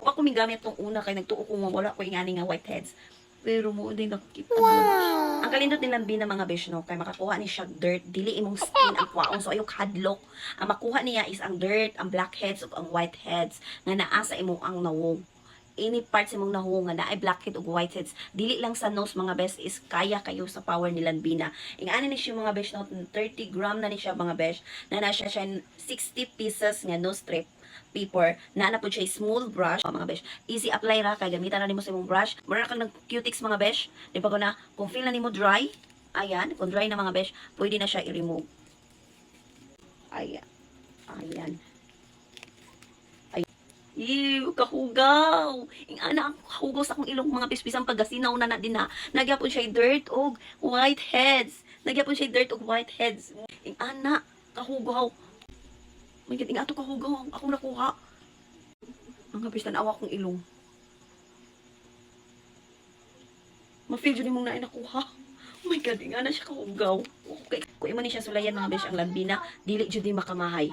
pa ko migamit tong una kay nagtuo ko nga wala ko ingani nga whiteheads. Pero mo din nakita wow. Ang kalindot nilang bina mga besh no kay makakuha ni siya dirt dili imong skin ang kwaong so ayok hadlok. Ang makuha niya is ang dirt, ang blackheads ug ang whiteheads nga naa sa imong ang nawong. Any parts imong nahunga na ay blackhead ug whiteheads dili lang sa nose mga besh is kaya kayo sa power nilang bina. Ingani ni siya mga besh no 30 gram na ni siya mga besh na na siya 60 pieces nga nose strip paper na po siya smooth brush mga besh easy apply ra kay gamitan na nimo sa imong brush mura kang nag cutics mga besh di pa ko na kung feel na nimo dry ayan kung dry na mga besh pwede na siya i-remove ayan ayan ay ew kahugaw ing ana ang kahugaw sa akong ilong mga pispisang paggasinaw na din na nagyapon siya dirt og whiteheads nagyapon siya dirt og whiteheads ing ana kahugaw may gating ato kahugaw ako nakuha. Ang kapis tanawa akong ilong. Ma-feel dyan mong nakuha. Oh my God, nga na siya kahugaw. Okay. Kung imo ni siya sulayan mga besh ang lambina, dili dyan di makamahay.